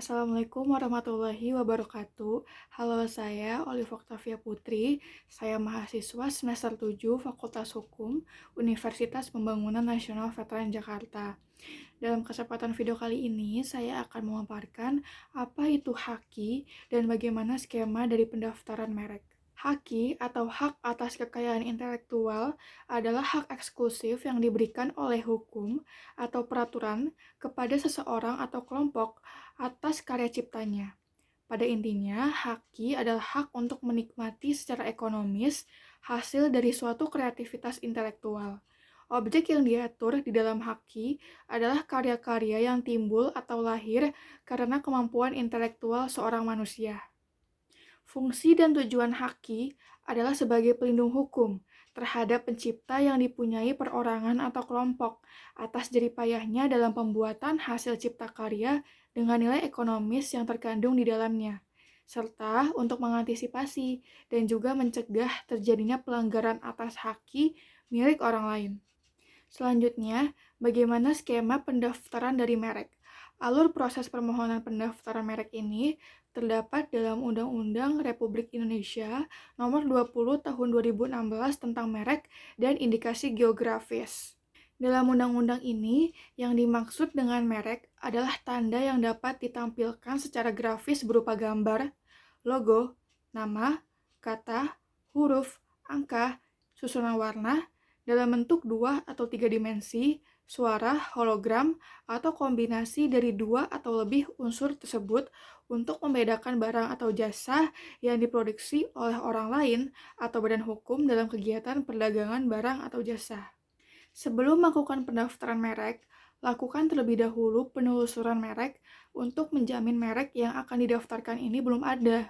Assalamualaikum warahmatullahi wabarakatuh. Halo, saya Olive Octavia Putri. Saya mahasiswa semester 7 Fakultas Hukum Universitas Pembangunan Nasional Veteran Jakarta. Dalam kesempatan video kali ini, saya akan memaparkan apa itu haki dan bagaimana skema dari pendaftaran merek. Haki atau hak atas kekayaan intelektual adalah hak eksklusif yang diberikan oleh hukum atau peraturan kepada seseorang atau kelompok atas karya ciptanya. Pada intinya, haki adalah hak untuk menikmati secara ekonomis hasil dari suatu kreativitas intelektual. Objek yang diatur di dalam haki adalah karya-karya yang timbul atau lahir karena kemampuan intelektual seorang manusia. Fungsi dan tujuan haki adalah sebagai pelindung hukum terhadap pencipta yang dipunyai perorangan atau kelompok atas jeripayahnya dalam pembuatan hasil cipta karya dengan nilai ekonomis yang terkandung di dalamnya, serta untuk mengantisipasi dan juga mencegah terjadinya pelanggaran atas haki milik orang lain. Selanjutnya, bagaimana skema pendaftaran dari merek? Alur proses permohonan pendaftaran merek ini terdapat dalam Undang-Undang Republik Indonesia Nomor 20 Tahun 2016 tentang merek dan indikasi geografis. Dalam undang-undang ini, yang dimaksud dengan merek adalah tanda yang dapat ditampilkan secara grafis berupa gambar, logo, nama, kata, huruf, angka, susunan warna, dalam bentuk 2 atau 3 dimensi, suara, hologram, atau kombinasi dari 2 atau lebih unsur tersebut untuk membedakan barang atau jasa yang diproduksi oleh orang lain atau badan hukum dalam kegiatan perdagangan barang atau jasa. Sebelum melakukan pendaftaran merek, lakukan terlebih dahulu penelusuran merek untuk menjamin merek yang akan didaftarkan ini belum ada.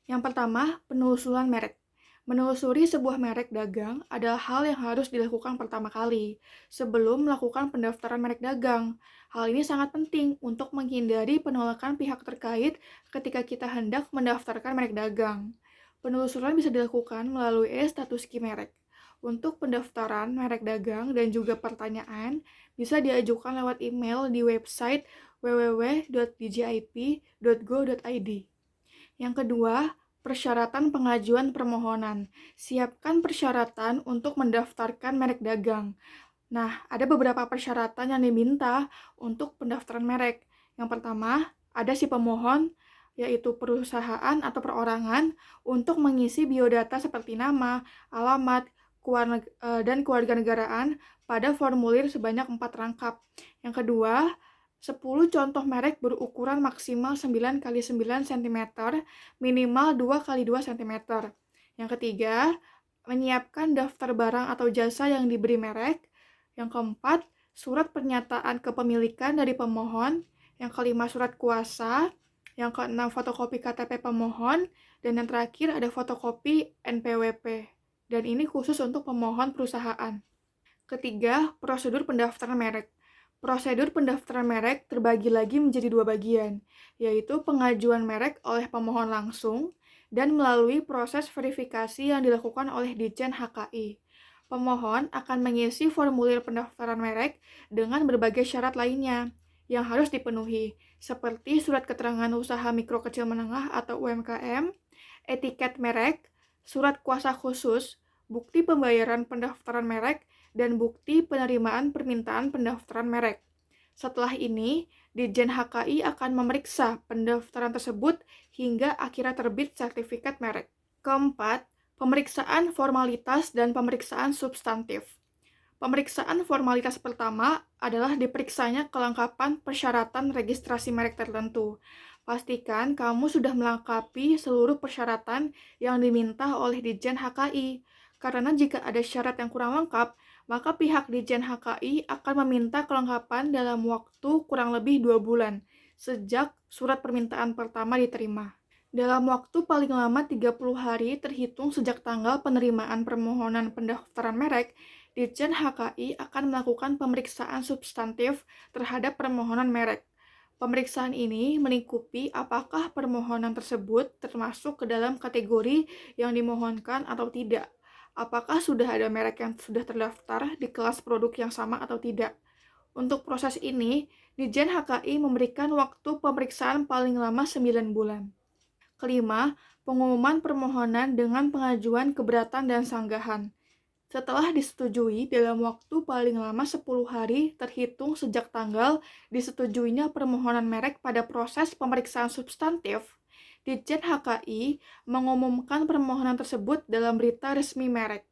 Yang pertama, penelusuran merek. Menelusuri sebuah merek dagang adalah hal yang harus dilakukan pertama kali sebelum melakukan pendaftaran merek dagang. Hal ini sangat penting untuk menghindari penolakan pihak terkait ketika kita hendak mendaftarkan merek dagang. Penelusuran bisa dilakukan melalui status merek. Untuk pendaftaran merek dagang dan juga pertanyaan bisa diajukan lewat email di website www.djip.go.id. Yang kedua, persyaratan pengajuan permohonan. Siapkan persyaratan untuk mendaftarkan merek dagang. Nah, ada beberapa persyaratan yang diminta untuk pendaftaran merek. Yang pertama, ada si pemohon, yaitu perusahaan atau perorangan, untuk mengisi biodata seperti nama, alamat, dan kewarganegaraan pada formulir sebanyak 4 rangkap. Yang kedua, 10 contoh merek berukuran maksimal 9 x 9 cm, minimal 2 x 2 cm. Yang ketiga, menyiapkan daftar barang atau jasa yang diberi merek. Yang keempat, surat pernyataan kepemilikan dari pemohon. Yang kelima, surat kuasa. Yang keenam, fotokopi KTP pemohon. Dan yang terakhir, ada fotokopi NPWP. Dan ini khusus untuk pemohon perusahaan. Ketiga, prosedur pendaftaran merek. Prosedur pendaftaran merek terbagi lagi menjadi 2 bagian, yaitu pengajuan merek oleh pemohon langsung dan melalui proses verifikasi yang dilakukan oleh Ditjen HKI. Pemohon akan mengisi formulir pendaftaran merek dengan berbagai syarat lainnya yang harus dipenuhi, seperti surat keterangan usaha mikro kecil menengah atau UMKM, etiket merek, surat kuasa khusus, bukti pembayaran pendaftaran merek, dan bukti penerimaan permintaan pendaftaran merek. Setelah ini, Ditjen HKI akan memeriksa pendaftaran tersebut hingga akhirnya terbit sertifikat merek. Keempat, pemeriksaan formalitas dan pemeriksaan substantif. Pemeriksaan formalitas pertama adalah diperiksanya kelengkapan persyaratan registrasi merek tertentu. Pastikan kamu sudah melengkapi seluruh persyaratan yang diminta oleh Ditjen HKI. Karena jika ada syarat yang kurang lengkap, maka pihak Ditjen HKI akan meminta kelengkapan dalam waktu kurang lebih 2 bulan, sejak surat permintaan pertama diterima. Dalam waktu paling lama 30 hari terhitung sejak tanggal penerimaan permohonan pendaftaran merek, Ditjen HKI akan melakukan pemeriksaan substantif terhadap permohonan merek. Pemeriksaan ini melingkupi apakah permohonan tersebut termasuk ke dalam kategori yang dimohonkan atau tidak. Apakah sudah ada merek yang sudah terdaftar di kelas produk yang sama atau tidak? Untuk proses ini, Ditjen HKI memberikan waktu pemeriksaan paling lama 9 bulan. Kelima, pengumuman permohonan dengan pengajuan keberatan dan sanggahan. Setelah disetujui dalam waktu paling lama 10 hari terhitung sejak tanggal disetujuinya permohonan merek pada proses pemeriksaan substantif, Ditjen HKI mengumumkan permohonan tersebut dalam berita resmi merek.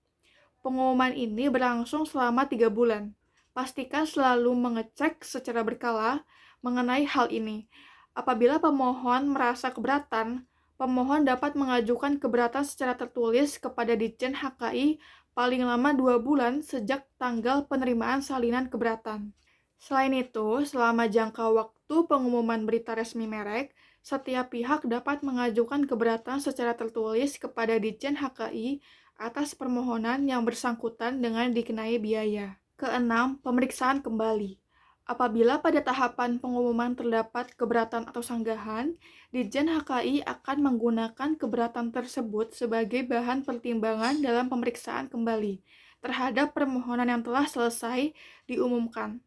Pengumuman ini berlangsung selama 3 bulan. Pastikan selalu mengecek secara berkala mengenai hal ini. Apabila pemohon merasa keberatan, pemohon dapat mengajukan keberatan secara tertulis kepada Ditjen HKI paling lama 2 bulan sejak tanggal penerimaan salinan keberatan. Selain itu, selama jangka waktu pengumuman berita resmi merek, setiap pihak dapat mengajukan keberatan secara tertulis kepada Ditjen HKI atas permohonan yang bersangkutan dengan dikenai biaya. Keenam, pemeriksaan kembali. Apabila pada tahapan pengumuman terdapat keberatan atau sanggahan, Ditjen HKI akan menggunakan keberatan tersebut sebagai bahan pertimbangan dalam pemeriksaan kembali terhadap permohonan yang telah selesai diumumkan.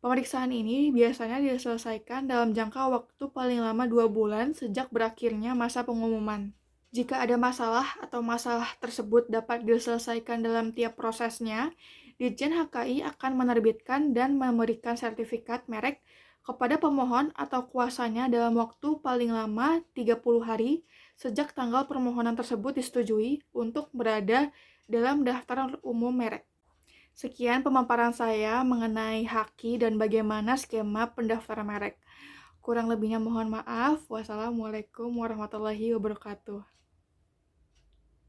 Pemeriksaan ini biasanya diselesaikan dalam jangka waktu paling lama 2 bulan sejak berakhirnya masa pengumuman. Jika ada masalah atau masalah tersebut dapat diselesaikan dalam tiap prosesnya, Ditjen HKI akan menerbitkan dan memberikan sertifikat merek kepada pemohon atau kuasanya dalam waktu paling lama 30 hari sejak tanggal permohonan tersebut disetujui untuk berada dalam daftar umum merek. Sekian pemaparan saya mengenai HAKI dan bagaimana skema pendaftaran merek. Kurang lebihnya mohon maaf. Wassalamualaikum warahmatullahi wabarakatuh.